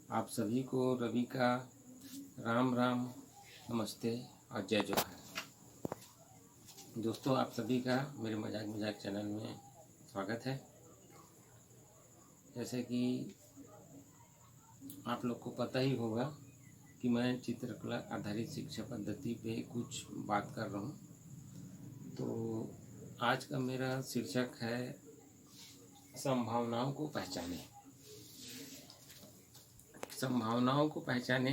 आप सभी को रवि का राम राम, नमस्ते और जय जोहार। दोस्तों, आप सभी का मेरे मजाक मजाक चैनल में स्वागत है। जैसे कि आप लोग को पता ही होगा कि मैं चित्रकला आधारित शिक्षा पद्धति पे कुछ बात कर रहा हूँ। तो आज का मेरा शीर्षक है संभावनाओं को पहचानें। संभावनाओं को पहचाने।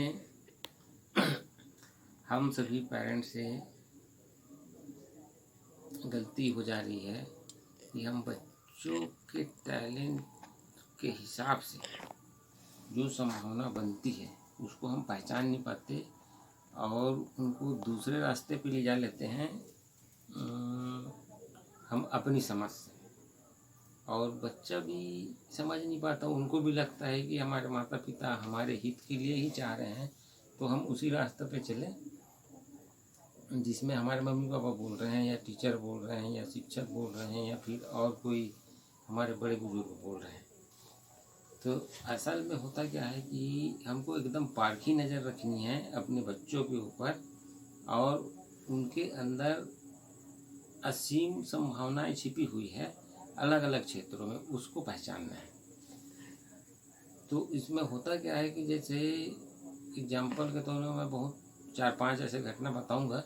हम सभी पेरेंट्स से गलती हो जा रही है कि हम बच्चों के टैलेंट के हिसाब से जो संभावना बनती है उसको हम पहचान नहीं पाते और उनको दूसरे रास्ते पे ले जा लेते हैं हम अपनी समझ से। और बच्चा भी समझ नहीं पाता, उनको भी लगता है कि हमारे माता पिता हमारे हित के लिए ही चाह रहे हैं, तो हम उसी रास्ते पे चलें जिसमें हमारे मम्मी पापा बोल रहे हैं या टीचर बोल रहे हैं या शिक्षक बोल रहे हैं या फिर और कोई हमारे बड़े बुजुर्ग बोल रहे हैं। तो असल में होता क्या है कि हमको एकदम पारखी नज़र रखनी है अपने बच्चों के ऊपर और उनके अंदर असीम संभावनाएं छिपी हुई है अलग अलग क्षेत्रों में, उसको पहचानना है। तो इसमें होता क्या है कि जैसे एग्जाम्पल के तौर में मैं बहुत 4-5 ऐसे घटना बताऊंगा।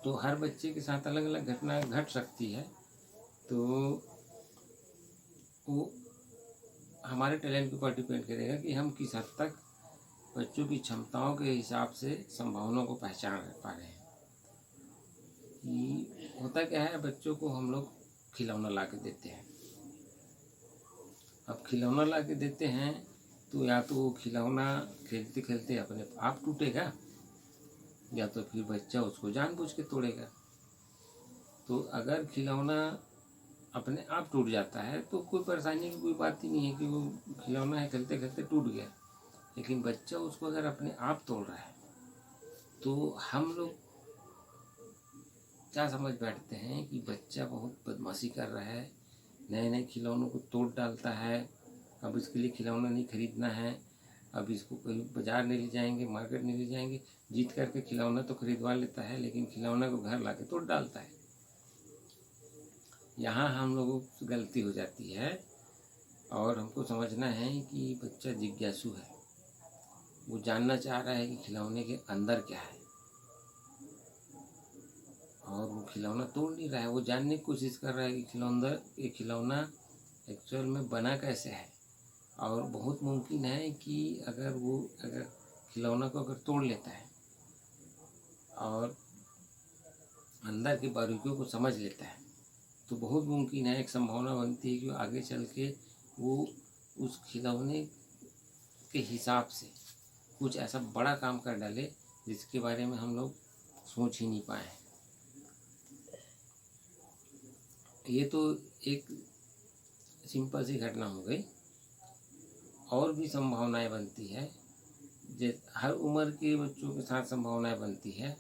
तो हर बच्चे के साथ अलग अलग घटना घट सकती है, तो वो हमारे टैलेंट के ऊपर डिपेंड करेगा कि हम किस हद तक बच्चों की क्षमताओं के हिसाब से संभावनाओं को पहचान पा रहे हैं। कि होता क्या है, बच्चों को हम लोग खिलौना ला के देते हैं। अब खिलौना ला के देते हैं तो या तो वो खिलौना खेलते खेलते अपने आप टूटेगा या तो फिर बच्चा उसको जानबूझ के तोड़ेगा। तो अगर खिलौना अपने आप टूट जाता है तो कोई परेशानी की कोई बात ही नहीं है कि वो खिलौना है खेलते खेलते टूट गया। लेकिन बच्चा उसको अगर अपने आप तोड़ रहा है तो हम लोग क्या समझ बैठते हैं कि बच्चा बहुत बदमाशी कर रहा है, नए नए खिलौनों को तोड़ डालता है, अब इसके लिए खिलौना नहीं खरीदना है, अब इसको कहीं बाज़ार नहीं ले जाएंगे, मार्केट नहीं ले जाएंगे। जीत करके खिलौना तो खरीदवा लेता है लेकिन खिलौना को घर ला के तोड़ डालता है। यहाँ हम लोगों की गलती हो जाती है और हमको समझना है कि बच्चा जिज्ञासु है, वो जानना चाह रहा है कि खिलौने के अंदर क्या है और वो खिलौना तोड़ नहीं रहा है। वो जानने की कोशिश कर रहा है कि ये खिलौना एक्चुअल में बना कैसे है। और बहुत मुमकिन है कि अगर खिलौना को अगर तोड़ लेता है और अंदर की बारीकियों को समझ लेता है तो बहुत मुमकिन है, एक संभावना बनती है कि वो आगे चल के वो उस खिलौने के हिसाब से कुछ ऐसा बड़ा काम कर डाले जिसके बारे में हम लोग सोच ही नहीं पाए। ये तो एक सिंपल सी घटना हो गई। और भी संभावनाएं बनती है, हर उम्र के बच्चों के साथ संभावनाएं बनती है,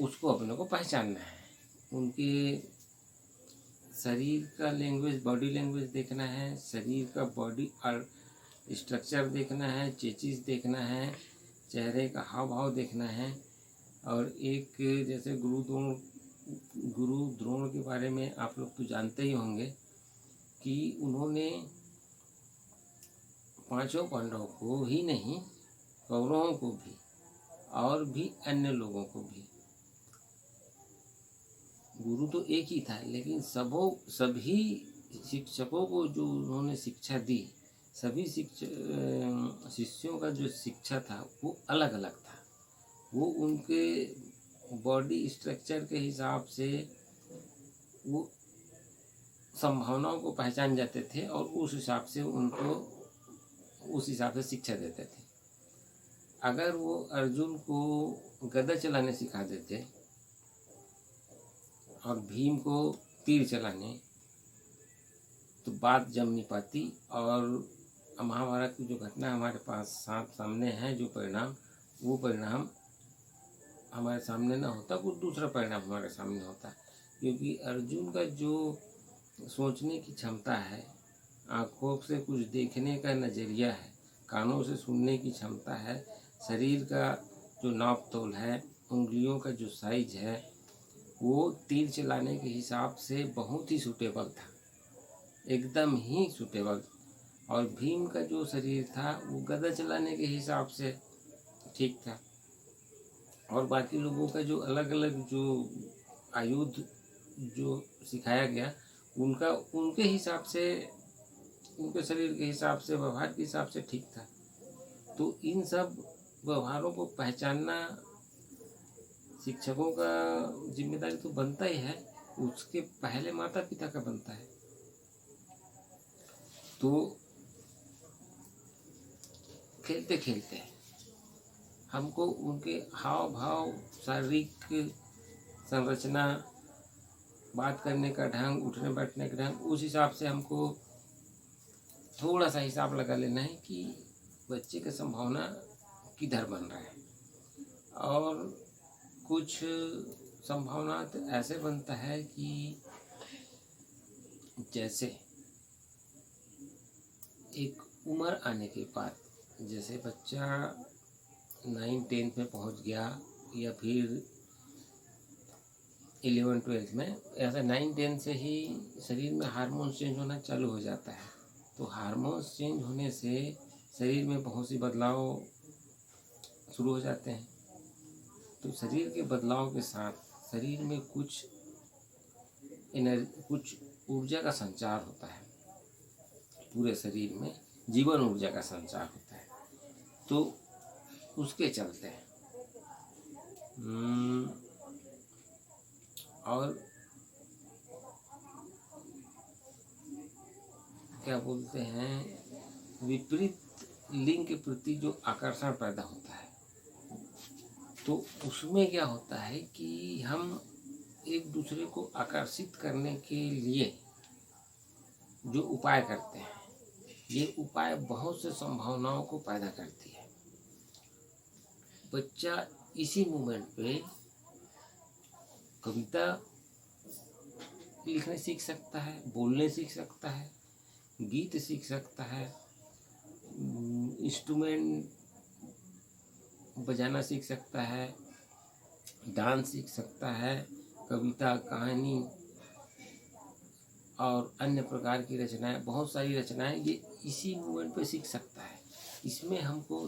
उसको अपने को पहचानना है। उनके शरीर का लैंग्वेज, बॉडी लैंग्वेज देखना है, शरीर का बॉडी और स्ट्रक्चर देखना है, चेचिस देखना है, चेहरे का हाव भाव देखना है। और एक जैसे गुरु द्रोण के बारे में आप लोग तो जानते ही होंगे कि उन्होंने 5 पांडवों को ही नहीं, कौरवों को भी और भी अन्य लोगों को भी, गुरु तो एक ही था लेकिन सभी शिक्षकों को जो उन्होंने शिक्षा दी, सभी शिष्यों का जो शिक्षा था वो अलग अलग था। वो उनके बॉडी स्ट्रक्चर के हिसाब से वो संभावनाओं को पहचान जाते थे और उस हिसाब से उनको उस हिसाब से शिक्षा देते थे। अगर वो अर्जुन को गदा चलाने सिखा देते और भीम को तीर चलाने तो बात जम नहीं पाती और महाभारत की जो घटना हमारे पास सामने है, जो परिणाम, वो परिणाम हमारे सामने ना होता, कुछ दूसरा परिणाम हमारे सामने होता। क्योंकि अर्जुन का जो सोचने की क्षमता है, आँखों से कुछ देखने का नज़रिया है, कानों से सुनने की क्षमता है, शरीर का जो नाप तोल है, उंगलियों का जो साइज है, वो तीर चलाने के हिसाब से बहुत ही सूटेबल था, एकदम ही सूटेबल। और भीम का जो शरीर था वो गदा चलाने के हिसाब से ठीक था। और बाकी लोगों का जो अलग अलग जो आयुध जो सिखाया गया, उनका उनके हिसाब से, उनके शरीर के हिसाब से, व्यवहार के हिसाब से ठीक था। तो इन सब व्यवहारों को पहचानना शिक्षकों का जिम्मेदारी तो बनता ही है, उसके पहले माता पिता का बनता है। तो खेलते खेलते हमको उनके हाव भाव, शारीरिक संरचना, बात करने का ढंग, उठने बैठने का ढंग, उस हिसाब से हमको थोड़ा सा हिसाब लगा लेना है कि बच्चे की संभावना किधर बन रहा है। और कुछ संभावना तो ऐसे बनता है कि जैसे एक उम्र आने के बाद, जैसे बच्चा 9-10 में पहुंच गया या फिर 11-12 में, ऐसा 9-10 से ही शरीर में हार्मोन्स चेंज होना चालू हो जाता है। तो हार्मोन्स चेंज होने से शरीर में बहुत सी बदलाव शुरू हो जाते हैं। तो शरीर के बदलाव के साथ शरीर में कुछ कुछ ऊर्जा का संचार होता है, पूरे शरीर में जीवन ऊर्जा का संचार होता है। तो उसके चलते और क्या बोलते हैं, विपरीत लिंग के प्रति जो आकर्षण पैदा होता है, तो उसमें क्या होता है कि हम एक दूसरे को आकर्षित करने के लिए जो उपाय करते हैं, ये उपाय बहुत से संभावनाओं को पैदा करती है। बच्चा इसी मोमेंट पे कविता लिखने सीख सकता है, बोलने सीख सकता है, गीत सीख सकता है, इंस्ट्रूमेंट बजाना सीख सकता है, डांस सीख सकता है, कविता, कहानी और अन्य प्रकार की रचनाएं, बहुत सारी रचनाएं ये इसी मूवमेंट पे सीख सकता है। इसमें हमको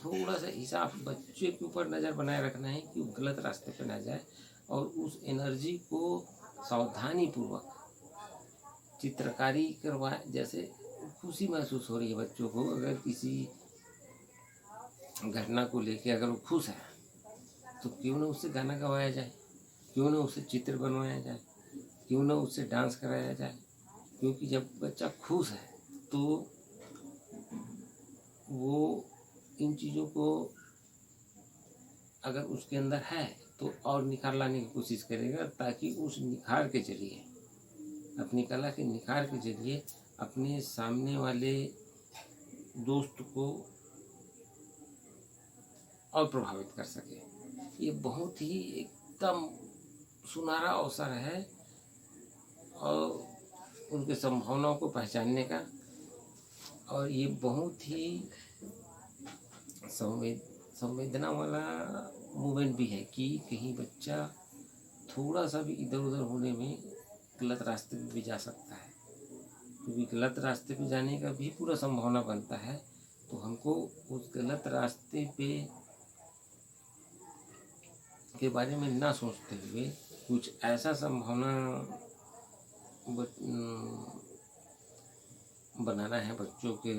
थोड़ा सा हिसाब बच्चे के ऊपर नज़र बनाए रखना है कि वो गलत रास्ते पे ना जाए, और उस एनर्जी को सावधानी पूर्वक चित्रकारी करवाए। जैसे खुशी महसूस हो रही है बच्चों को, अगर किसी घटना को लेके अगर वो खुश है तो क्यों ना उससे गाना गवाया जाए, क्यों ना उससे चित्र बनवाया जाए, क्यों ना उससे डांस कराया जाए। क्योंकि जब बच्चा खुश है तो वो इन चीज़ों को अगर उसके अंदर है तो और निखार लाने की कोशिश करेगा, ताकि उस निखार के जरिए, अपनी कला के निखार के जरिए अपने सामने वाले दोस्त को और प्रभावित कर सके। ये बहुत ही एकदम सुनहरा अवसर है और उनके संभावनाओं को पहचानने का। और ये बहुत ही संवेदना वाला मूवमेंट भी है कि कहीं बच्चा थोड़ा सा भी इधर उधर होने में गलत रास्ते पे भी जा सकता है, क्योंकि गलत रास्ते पे जाने का भी पूरा संभावना बनता है। तो हमको उस गलत रास्ते पे के बारे में ना सोचते हुए कुछ ऐसा संभावना बनाना है बच्चों के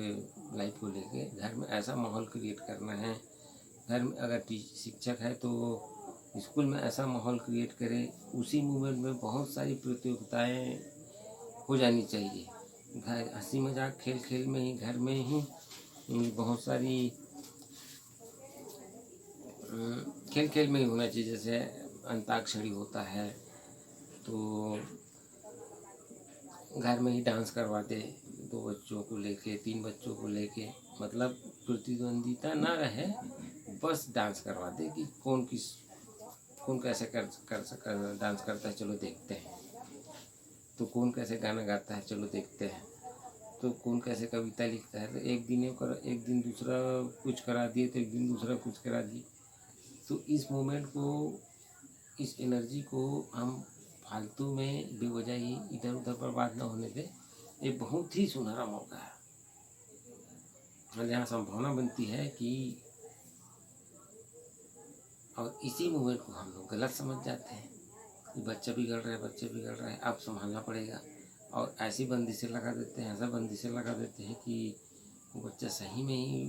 लाइफ को लेके। घर में ऐसा माहौल क्रिएट करना है, घर में अगर शिक्षक है तो स्कूल में ऐसा माहौल क्रिएट करे। उसी मूवमेंट में बहुत सारी प्रतियोगिताएं हो जानी चाहिए। घर हंसी मजाक खेल खेल में ही, घर में ही बहुत सारी खेल खेल में ही होना चाहिए। जैसे अंताक्षरी होता है तो घर में ही डांस करवा दे, 2 बच्चों को लेके, 3 बच्चों को लेके, मतलब प्रतिद्वंदिता ना रहे, बस डांस करवा दे कि कौन कैसे कर डांस करता है, चलो देखते हैं। तो कौन कैसे गाना गाता है, चलो देखते हैं। तो कौन कैसे कविता लिखता है, तो एक दिन दूसरा कुछ करा दिए तो एक दिन दूसरा कुछ करा दिए। तो इस मोमेंट को, इस एनर्जी को हम फालतू में बेवजह ही इधर उधर बर्बाद न होने दें। ये बहुत ही सुनहरा मौका है और यहाँ संभावना बनती है कि, और इसी मोमेंट को हम लोग गलत समझ जाते हैं कि बच्चा बिगड़ रहा है, अब संभालना पड़ेगा, और ऐसी बंदिशें लगा देते हैं, ऐसा बंदिशें लगा देते हैं कि वो बच्चा सही में ही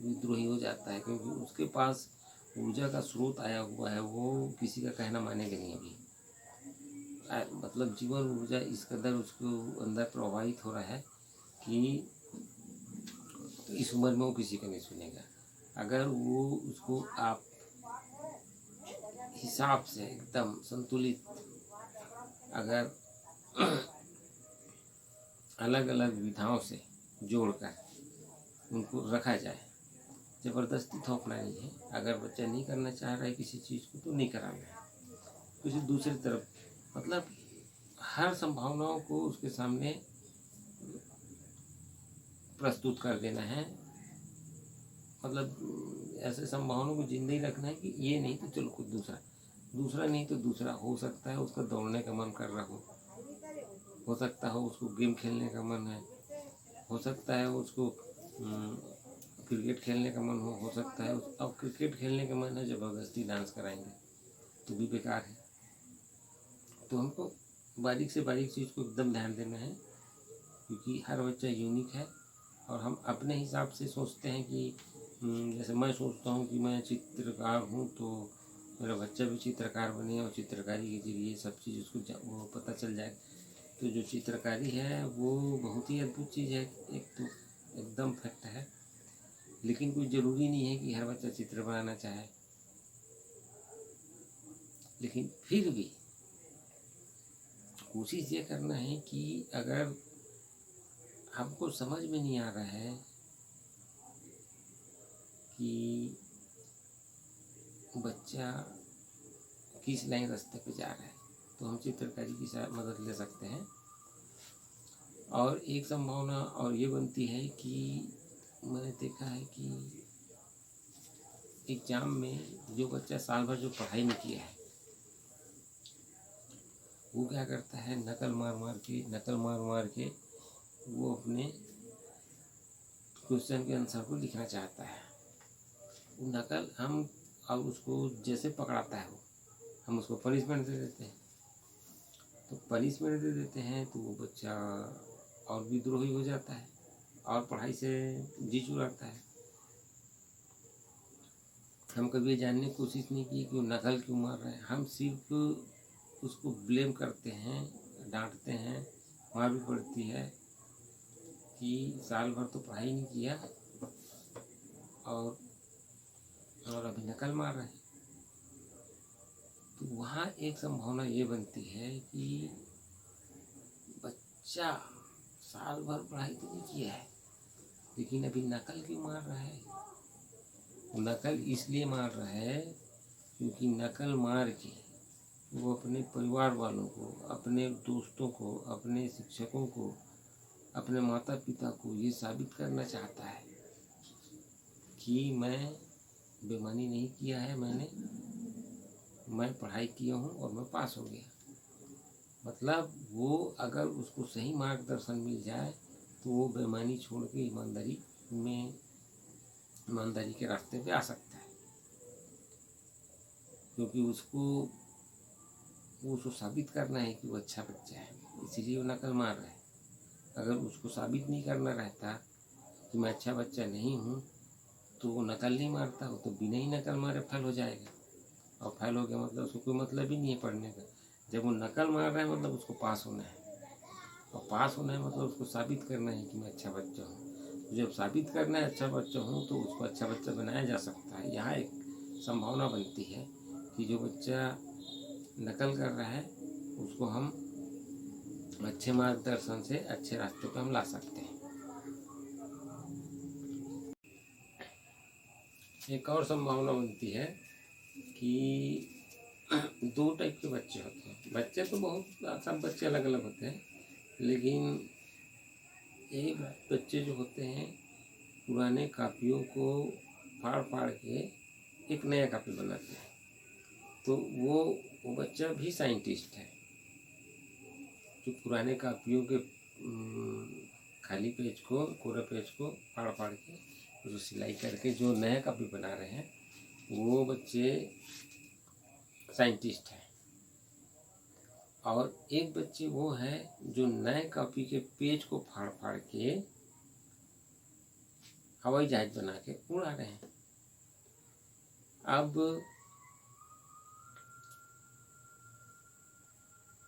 विद्रोही हो जाता है, क्योंकि उसके पास ऊर्जा का स्रोत आया हुआ है, वो किसी का कहना मानेगा नहीं अभी। मतलब जीवन ऊर्जा इस कदर उसको अंदर प्रवाहित हो रहा है कि तो इस उम्र में वो किसी का नहीं सुनेगा। अगर वो उसको आप हिसाब से एकदम संतुलित, अगर अलग अलग विधाओं से जोड़कर उनको रखा जाए, ज़बरदस्ती थोपना नहीं है। अगर बच्चा नहीं करना चाह रहा है किसी चीज़ को तो नहीं कराना है, किसी दूसरी तरफ मतलब हर संभावनाओं को उसके सामने प्रस्तुत कर देना है। मतलब ऐसे संभावनाओं को जिंदा ही रखना है कि ये नहीं तो चलो कुछ दूसरा नहीं तो दूसरा हो सकता है। उसका दौड़ने का मन कर रहा हो सकता है उसको गेम खेलने का मन है, हो सकता है उसको क्रिकेट खेलने का मन हो सकता है अब क्रिकेट खेलने का मन है, ज़बरदस्ती डांस कराएंगे तो भी बेकार है। तो हमको बारीक से बारीक चीज़ को एकदम ध्यान देना है, क्योंकि हर बच्चा यूनिक है और हम अपने हिसाब से सोचते हैं कि जैसे मैं सोचता हूँ कि मैं चित्रकार हूँ तो मेरा बच्चा भी चित्रकार बने और चित्रकारी के जरिए सब चीज़ उसको वो पता चल जाए। तो जो चित्रकारी है वो बहुत ही अद्भुत चीज़ है, एक तो एकदम फैक्ट है। लेकिन कोई ज़रूरी नहीं है कि हर बच्चा चित्र बनाना चाहे, लेकिन फिर भी कोशिश ये करना है कि अगर हमको समझ में नहीं आ रहा है कि बच्चा किस लाइन रास्ते पे जा रहा है, तो हम चित्रकारी की मदद ले सकते हैं। और एक संभावना और ये बनती है कि मैंने देखा है कि एग्ज़ाम में जो बच्चा साल भर जो पढ़ाई नहीं किया है वो क्या करता है, नकल मार मार के वो अपने क्वेश्चन के आंसर को लिखना चाहता है। वो नकल हम और उसको जैसे पकड़ाता है वो, हम उसको पनिशमेंट दे देते हैं। तो पनिशमेंट दे देते हैं तो वो बच्चा और विद्रोही हो जाता है और पढ़ाई से जी चुराता है। हम कभी जानने की कोशिश नहीं की कि वो नकल क्यों मार रहे हैं, हम सिर्फ उसको ब्लेम करते हैं, डांटते हैं, मार भी पड़ती है कि साल भर तो पढ़ाई नहीं किया और अभी नकल मार रहे हैं। तो वहाँ एक संभावना ये बनती है कि बच्चा साल भर पढ़ाई तो नहीं किया है लेकिन अभी नकल क्यों मार रहा है। नकल इसलिए मार रहा है क्योंकि नकल मार के वो अपने परिवार वालों को, अपने दोस्तों को, अपने शिक्षकों को, अपने माता पिता को ये साबित करना चाहता है कि मैं बेईमानी नहीं किया है, मैं पढ़ाई किया हूँ और मैं पास हो गया। मतलब वो अगर उसको सही मार्गदर्शन मिल जाए तो वो बेईमानी छोड़ के ईमानदारी के रास्ते पे आ सकता है, क्योंकि उसको साबित करना है कि वो अच्छा बच्चा है, इसीलिए वो नकल मार रहा है। अगर उसको साबित नहीं करना रहता कि मैं अच्छा बच्चा नहीं हूँ तो वो नकल नहीं मारता, वो तो बिना ही नकल मारे फेल हो जाएगा, और फेल हो गया मतलब उसको कोई मतलब ही नहीं है पढ़ने का। जब वो नकल मार रहा है मतलब उसको पास होना है, और पास होना है मतलब उसको साबित करना है कि मैं अच्छा बच्चा हूँ। तो जब साबित करना है अच्छा बच्चा हूँ तो उसको अच्छा बच्चा बनाया जा सकता है। यहाँ एक संभावना बनती है कि जो बच्चा नकल कर रहा है उसको हम अच्छे मार्गदर्शन से अच्छे रास्ते पर हम ला सकते हैं। एक और संभावना बनती है कि दो टाइप के बच्चे होते हैं। बच्चे तो बहुत सब बच्चे अलग अलग होते हैं, लेकिन एक बच्चे जो होते हैं पुराने कापियों को फाड़ फाड़ के एक नया कापी बनाते हैं, तो वो बच्चा भी साइंटिस्ट है। जो पुराने कापियों के खाली पेज को, कोरा पेज को फाड़ फाड़ के जो सिलाई करके जो नया कापी बना रहे हैं, वो बच्चे साइंटिस्ट हैं। और एक बच्चे वो हैं जो नए कॉपी के पेज को फाड़ फाड़ के हवाई जहाज बना के उड़ा रहे हैं। अब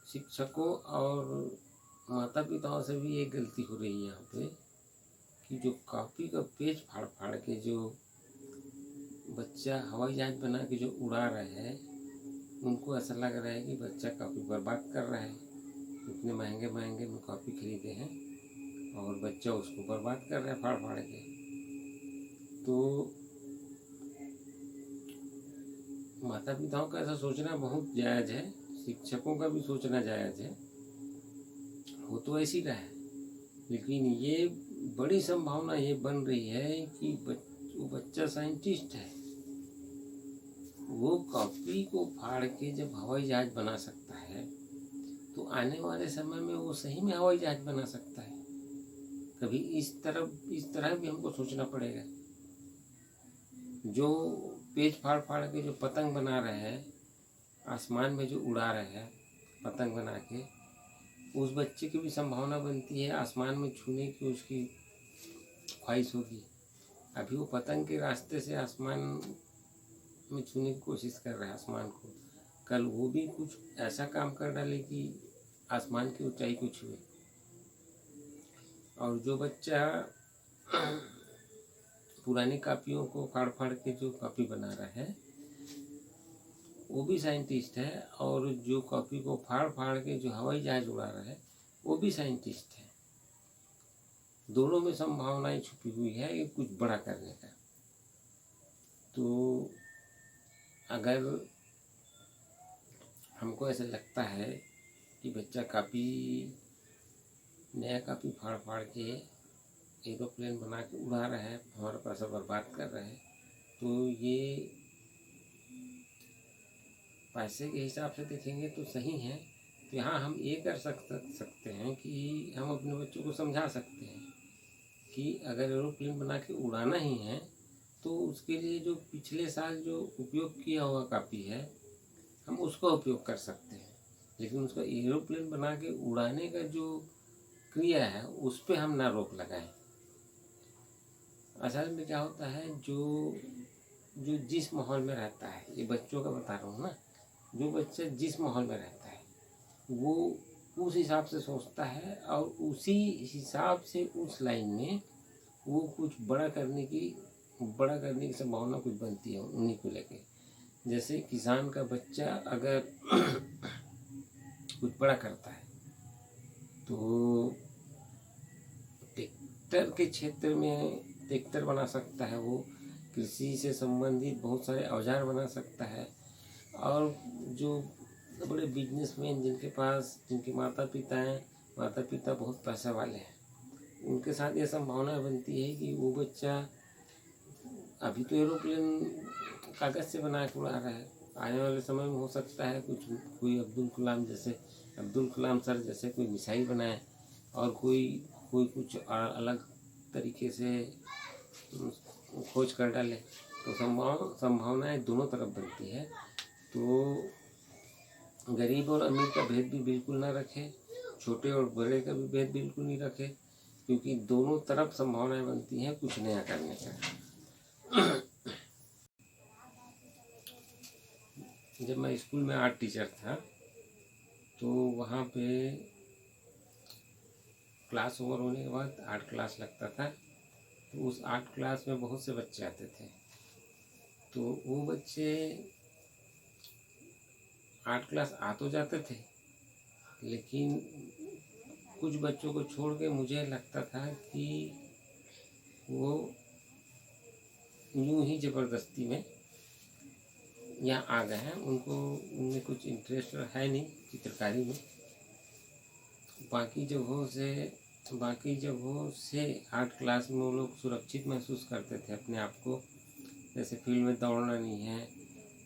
शिक्षकों और माता पिताओं से भी एक गलती हो रही है यहाँ पे कि जो कॉपी का पेज फाड़ फाड़ के जो बच्चा हवाई जहाज बना के जो उड़ा रहा है, उनको ऐसा लग रहा है कि बच्चा कॉपी बर्बाद कर रहा है। इतने महंगे महंगे में कॉपी खरीदे हैं और बच्चा उसको बर्बाद कर रहा है फाड़ फाड़ के। तो माता पिताओं का ऐसा सोचना बहुत जायज़ है, शिक्षकों का भी सोचना जायज़ है, वो तो ऐसी रहा है। लेकिन ये बड़ी संभावना ये बन रही है कि वो बच्चा साइंटिस्ट है, वो कॉपी को फाड़ के जब हवाई जहाज बना सकता है, तो आने वाले समय में वो सही में हवाई जहाज बना सकता है। कभी इस तरह भी हमको सोचना पड़ेगा। जो पेज फाड़ फाड़ के जो पतंग बना रहे हैं, आसमान में जो उड़ा रहे हैं पतंग बना के, उस बच्चे की भी संभावना बनती है आसमान में छूने की, उसकी ख्वाहिश होगी। अभी वो पतंग के रास्ते से आसमान में छूने की कोशिश कर रहा है आसमान को, कल वो भी कुछ ऐसा काम कर डाले कि आसमान की ऊंचाई को छुए। और जो बच्चा पुरानी कापियों को फाड़ फाड़ के जो कॉपी बना रहा है, वो भी साइंटिस्ट है। और जो कॉपी को फाड़ फाड़ के जो हवाई जहाज उड़ा रहा है, वो भी साइंटिस्ट है। दोनों में संभावनाएं छुपी हुई है कि कुछ बड़ा करने का। तो अगर हमको ऐसा लगता है कि बच्चा नया कापी फाड़ फाड़ के एरोप्लेन बना के उड़ा रहा है, हमारा पैसा बर्बाद कर रहा है, तो ये पैसे के हिसाब से देखेंगे तो सही है। तो यहाँ हम ये कर सकते हैं कि हम अपने बच्चों को समझा सकते हैं कि अगर एरोप्लेन बना के उड़ाना ही है, तो उसके लिए जो पिछले साल जो उपयोग किया हुआ कापी है, हम उसका उपयोग कर सकते हैं। लेकिन उसका एरोप्लेन बना के उड़ाने का जो क्रिया है, उस पर हम ना रोक लगाएं। असल में क्या होता है, जो जिस माहौल में रहता है, ये बच्चों का बता रहा हूँ ना, जो बच्चा जिस माहौल में रहता है वो उस हिसाब से सोचता है और उसी हिसाब से उस लाइन में वो कुछ बड़ा करने की संभावना कुछ बनती है उन्हीं को लेके। जैसे किसान का बच्चा अगर कुछ बड़ा करता है, तो ट्रैक्टर के क्षेत्र में ट्रैक्टर बना सकता है, वो कृषि से संबंधित बहुत सारे औजार बना सकता है। और जो बड़े बिजनेसमैन जिनके माता पिता बहुत पैसा वाले हैं, उनके साथ ये संभावना बनती है कि वो बच्चा अभी तो एरोप्लेन कागज़ से बना के उड़ा रहा है, आने वाले समय में हो सकता है कोई अब्दुल कलाम सर जैसे कोई मिसाइल बनाए और कोई कुछ अलग तरीके से खोज कर डाले। तो संभावनाएं दोनों तरफ बनती है। तो गरीब और अमीर का भेद भी बिल्कुल ना रखें, छोटे और बड़े का भी भेद बिल्कुल नहीं रखें, क्योंकि दोनों तरफ संभावनाएं बनती हैं कुछ नया करने का। जब मैं स्कूल में आर्ट टीचर था, तो वहाँ पे क्लास ओवर होने के बाद आर्ट क्लास लगता था। तो उस आर्ट क्लास में बहुत से बच्चे आते थे। तो वो बच्चे आर्ट क्लास आ तो जाते थे, लेकिन कुछ बच्चों को छोड़ के मुझे लगता था कि वो यूं ही ज़बरदस्ती में यहाँ आ गए हैं, उनमें कुछ इंटरेस्ट है नहीं चित्रकारी में। बाकी जगहों से बाकी जगहों से आर्ट क्लास में वो लोग सुरक्षित महसूस करते थे अपने आप को। जैसे फील्ड में दौड़ना नहीं है,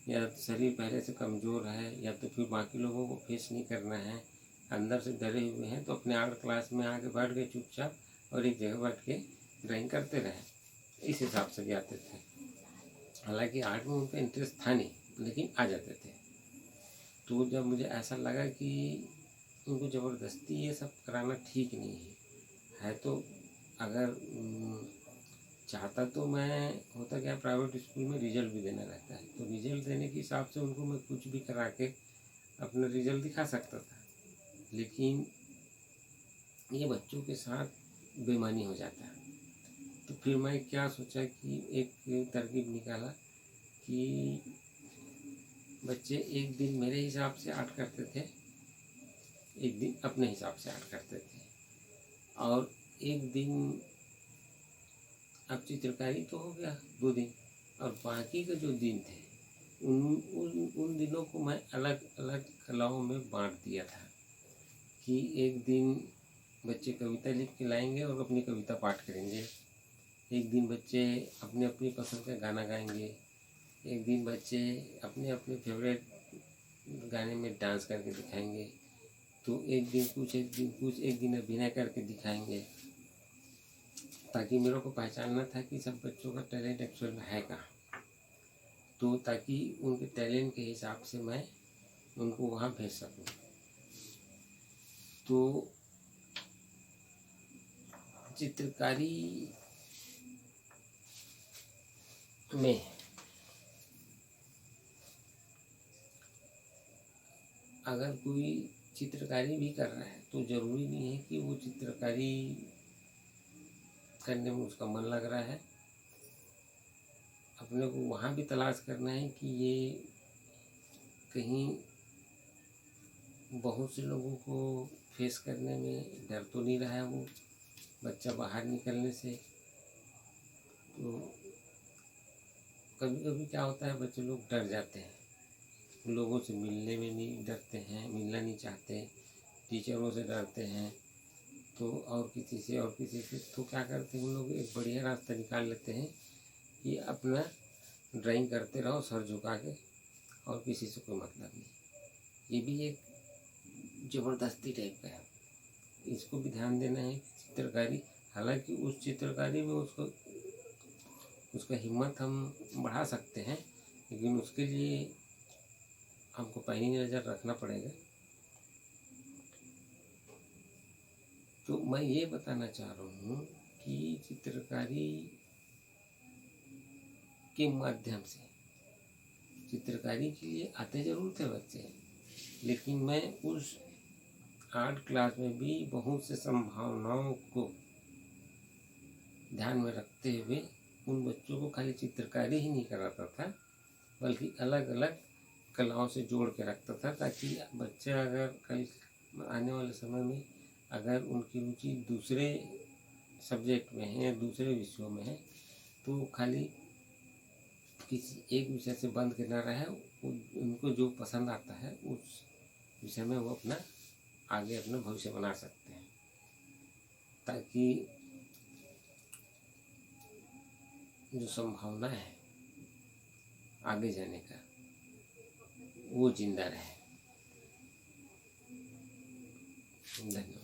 या शरीर पहले से कमज़ोर है, या तो फिर बाकी लोगों को फेस नहीं करना है, अंदर से डरे हुए हैं, तो अपने आर्ट क्लास में आके बैठ गए चुपचाप और एक जगह बैठ के ड्राइंग करते रहे, इस हिसाब से भी आते थे। हालांकि आर्ट में उनका इंटरेस्ट था नहीं, लेकिन आ जाते थे। तो जब मुझे ऐसा लगा कि उनको ज़बरदस्ती ये सब कराना ठीक नहीं है तो अगर चाहता तो मैं, होता क्या, प्राइवेट स्कूल में रिजल्ट भी देना रहता है, तो रिजल्ट देने के हिसाब से उनको मैं कुछ भी करा के अपना रिजल्ट दिखा सकता था। लेकिन ये बच्चों के साथ बेईमानी हो जाता है। तो फिर मैं क्या सोचा कि एक तरकीब निकाला कि बच्चे एक दिन मेरे हिसाब से आर्ट करते थे, एक दिन अपने हिसाब से आर्ट करते थे, और एक दिन अब चित्रकारी तो हो गया 2 दिन, और बाकी के जो दिन थे उन दिनों को मैं अलग अलग कलाओं में बांट दिया था। कि एक दिन बच्चे कविता लिख के लाएंगे और अपनी कविता पाठ करेंगे, एक दिन बच्चे अपने अपनी पसंद का गाना गाएंगे, एक दिन बच्चे अपने अपने फेवरेट गाने में डांस करके दिखाएंगे, तो एक दिन कुछ, एक दिन अभिनय करके दिखाएंगे, ताकि मेरे को पहचानना था कि सब बच्चों का टैलेंट एक्चुअल में है कहाँ। तो ताकि उनके टैलेंट के हिसाब से मैं उनको वहाँ भेज सकूँ। तो चित्रकारी में अगर कोई चित्रकारी भी कर रहा है तो ज़रूरी नहीं है कि वो चित्रकारी करने में उसका मन लग रहा है। अपने को वहाँ भी तलाश करना है कि ये कहीं बहुत से लोगों को फेस करने में डर तो नहीं रहा है वो बच्चा बाहर निकलने से। तो कभी कभी क्या होता है, बच्चे लोग डर जाते हैं, लोगों से मिलने में नहीं डरते हैं, मिलना नहीं चाहते, टीचरों से डरते हैं, तो और किसी से तो क्या करते हैं उन लोग, एक बढ़िया रास्ता निकाल लेते हैं कि अपना ड्राइंग करते रहो सर झुका के, और किसी से कोई मतलब नहीं। ये भी एक ज़बरदस्ती टाइप का है, इसको भी ध्यान देना है कि चित्रकारी, हालांकि उस चित्रकारी में उसका हिम्मत हम बढ़ा सकते हैं, लेकिन उसके लिए हमको पैनी नज़र रखना पड़ेगा। तो मैं ये बताना चाह रहा हूँ कि चित्रकारी के माध्यम से, चित्रकारी के लिए आते ज़रूर थे बच्चे, लेकिन मैं उस आर्ट क्लास में भी बहुत से संभावनाओं को ध्यान में रखते हुए उन बच्चों को खाली चित्रकारी ही नहीं कराता था, बल्कि अलग अलग कलाओं से जोड़ के रखता था, ताकि बच्चे अगर कल आने वाले समय में अगर उनकी रुचि दूसरे सब्जेक्ट में है, दूसरे विषयों में है, तो खाली किसी एक विषय से बंद के ना रहे, उनको जो पसंद आता है उस विषय में वो अपना आगे अपना भविष्य बना सकते हैं, ताकि जो संभावना है आगे जाने का वो जिंदा रहे। धन्यवाद।